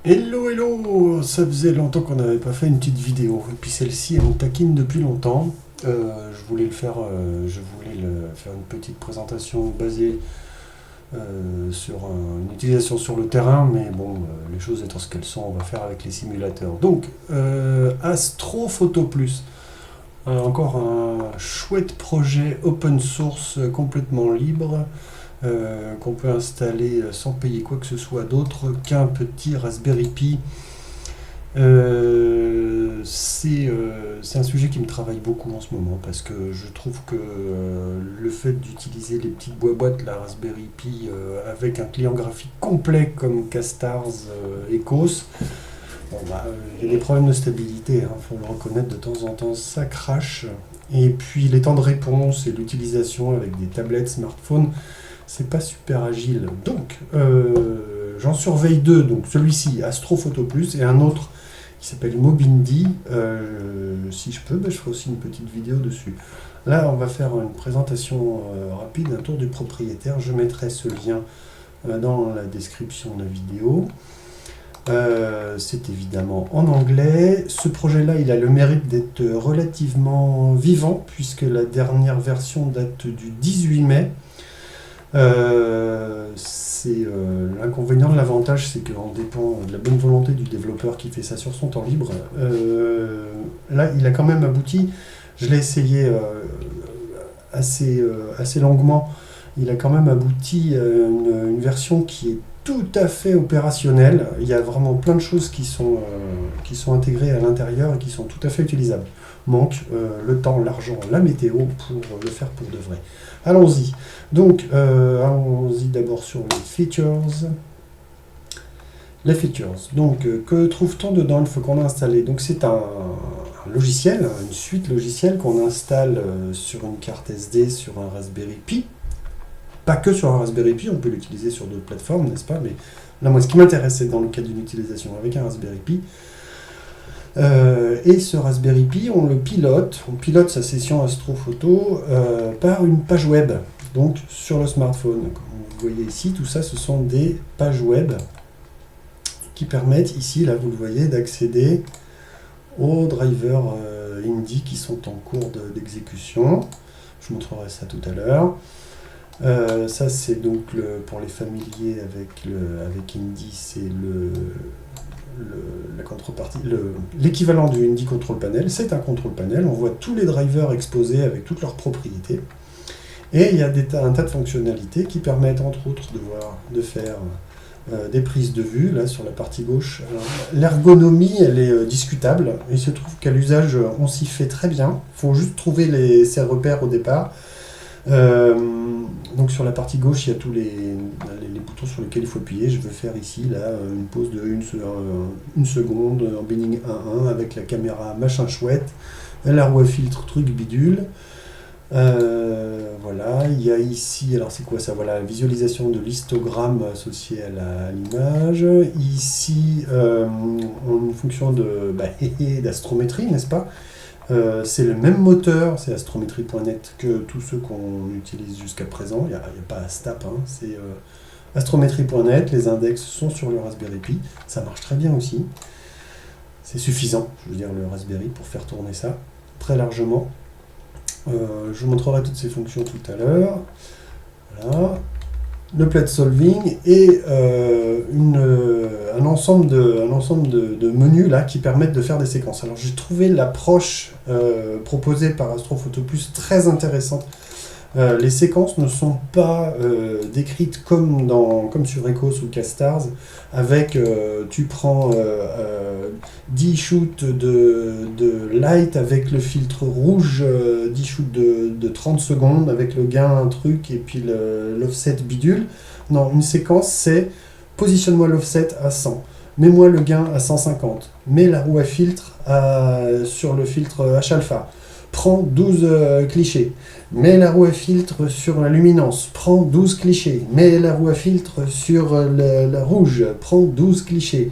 Hello hello, ça faisait longtemps qu'on n'avait pas fait une petite vidéo, et puis celle-ci elle me taquine depuis longtemps. Je voulais faire une petite présentation basée sur une utilisation sur le terrain, mais bon, les choses étant ce qu'elles sont, on va faire avec les simulateurs. Donc, Astrophoto Plus, encore un chouette projet open source complètement libre qu'on peut installer sans payer quoi que ce soit d'autre qu'un petit Raspberry Pi. C'est un sujet qui me travaille beaucoup en ce moment parce que je trouve que le fait d'utiliser les petites boîtes, la Raspberry Pi, avec un client graphique complet comme Castars, Ecos, bon, bah, il y a des problèmes de stabilité, hein, faut le reconnaître, de temps en temps ça crache. Et puis les temps de réponse et l'utilisation avec des tablettes, smartphones, c'est pas super agile. Donc, j'en surveille deux. Donc, celui-ci, Astrophoto Plus, et un autre qui s'appelle Mobindi. Si je peux, je ferai aussi une petite vidéo dessus. Là, on va faire une présentation rapide, un tour du propriétaire. Je mettrai ce lien dans la description de la vidéo. C'est évidemment en anglais. Ce projet-là, il a le mérite d'être relativement vivant, puisque la dernière version date du 18 mai. L'inconvénient de l'avantage, c'est qu'on dépend de la bonne volonté du développeur qui fait ça sur son temps libre. Là, il a quand même abouti. Je l'ai essayé assez longuement. Il a quand même abouti à une version qui est tout à fait opérationnelle. Il y a vraiment plein de choses qui sont intégrées à l'intérieur et qui sont tout à fait utilisables. Manque le temps, l'argent, la météo pour le faire pour de vrai. Allons-y. Donc, allons-y d'abord sur les features. Les features. Donc, que trouve-t-on dedans une fois qu'on a installé? Donc, c'est un logiciel, une suite logicielle qu'on installe sur une carte SD, sur un Raspberry Pi. Pas que sur un Raspberry Pi, on peut l'utiliser sur d'autres plateformes, n'est-ce pas? Mais là, moi, ce qui m'intéresse, c'est dans le cas d'une utilisation avec un Raspberry Pi. Et ce Raspberry Pi, on pilote sa session astrophoto par une page web, donc sur le smartphone. Comme vous voyez ici, tout ça, ce sont des pages web qui permettent, ici, là, vous le voyez, d'accéder aux drivers Indy qui sont en cours d'exécution. Je vous montrerai ça tout à l'heure. Ça, c'est donc pour les familiers avec Indy, c'est la contrepartie, l'équivalent du Indy Control Panel. C'est un control panel, on voit tous les drivers exposés avec toutes leurs propriétés. Et il y a un tas de fonctionnalités qui permettent entre autres de faire des prises de vue, là sur la partie gauche. L'ergonomie, elle est discutable. Il se trouve qu'à l'usage, on s'y fait très bien. Il faut juste trouver ses repères au départ. Donc sur la partie gauche, il y a tous les boutons sur lesquels il faut appuyer. Je veux faire ici là, une pause de une seconde en Benning 1.1 avec la caméra machin chouette, la roue à filtre truc bidule. Voilà, il y a ici, alors c'est quoi ça? Voilà, la visualisation de l'histogramme associé à l'image. Ici, une fonction d'astrométrie, n'est-ce pas? C'est le même moteur, c'est astrométrie.net, que tous ceux qu'on utilise jusqu'à présent. Il n'y a pas Astap, hein, c'est astrométrie.net. Les index sont sur le Raspberry Pi. Ça marche très bien aussi. C'est suffisant, je veux dire, le Raspberry pour faire tourner ça très largement. Je vous montrerai toutes ces fonctions tout à l'heure. Voilà. Le plate solving et un ensemble de menus là, qui permettent de faire des séquences. Alors j'ai trouvé l'approche proposée par Astrophoto Plus très intéressante. Les séquences ne sont pas décrites comme sur Ecos ou Castars, avec tu prends 10 shoots de light avec le filtre rouge, 10 shoots de 30 secondes avec le gain un truc et puis l'offset bidule. Non, une séquence c'est positionne-moi l'offset à 100, mets-moi le gain à 150, mets la roue à filtre sur le filtre H-alpha, prends 12 clichés, mets la roue à filtre sur la luminance, prends 12 clichés, mets la roue à filtre sur la rouge, prends 12 clichés,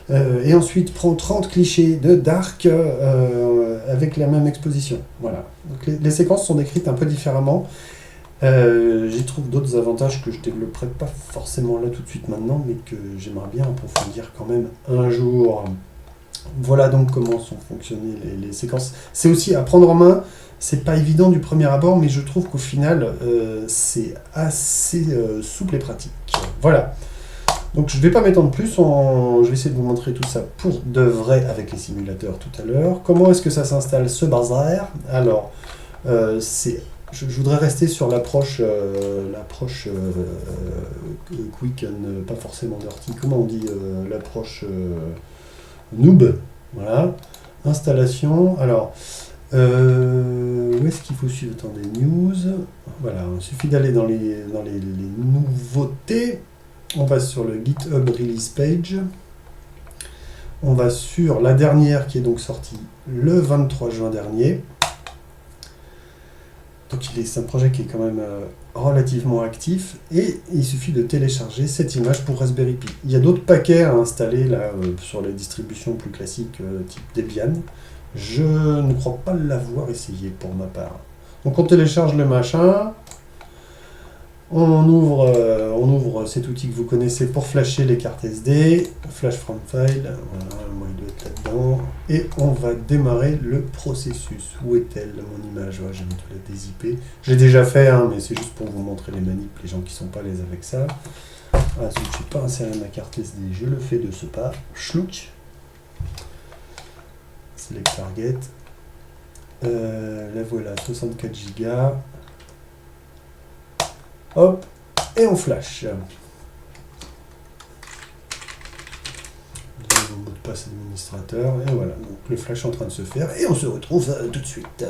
et ensuite prends 30 clichés de dark avec la même exposition. Voilà. Donc les séquences sont décrites un peu différemment. J'y trouve d'autres avantages que je développerai pas forcément là tout de suite maintenant, mais que j'aimerais bien approfondir quand même un jour. Voilà donc comment sont fonctionnées les séquences. C'est aussi à prendre en main, c'est pas évident du premier abord, mais je trouve qu'au final, c'est assez souple et pratique. Voilà. Donc je ne vais pas m'étendre plus, je vais essayer de vous montrer tout ça pour de vrai avec les simulateurs tout à l'heure. Comment est-ce que ça s'installe ce bazar? Alors, je voudrais rester sur l'approche quick and pas forcément dirty. Comment on dit l'approche noob? Voilà. Installation. Alors, où est-ce qu'il faut suivre? Attendez, news. Voilà, il suffit d'aller dans les nouveautés. On va sur le GitHub Release Page. On va sur la dernière qui est donc sortie le 23 juin dernier. Donc c'est un projet qui est quand même relativement actif et il suffit de télécharger cette image pour Raspberry Pi. Il y a d'autres paquets à installer là, sur les distributions plus classiques type Debian. Je ne crois pas l'avoir essayé pour ma part. Donc on télécharge le machin. On ouvre cet outil que vous connaissez pour flasher les cartes SD, flash from file, voilà, moi il doit être là-dedans, et on va démarrer le processus. Où est-elle mon image? Ouais, j'ai mis tout la dézipper. J'ai déjà fait, hein, mais c'est juste pour vous montrer les manips, les gens qui sont pas à l'aise avec ça. Ah, si je n'ai pas inséré ma carte SD, je le fais de ce pas. Schlouk. Select target. La voilà, 64 Go. Hop, et on flash. Mon mot de passe administrateur, et voilà, donc le flash est en train de se faire, et on se retrouve tout de suite.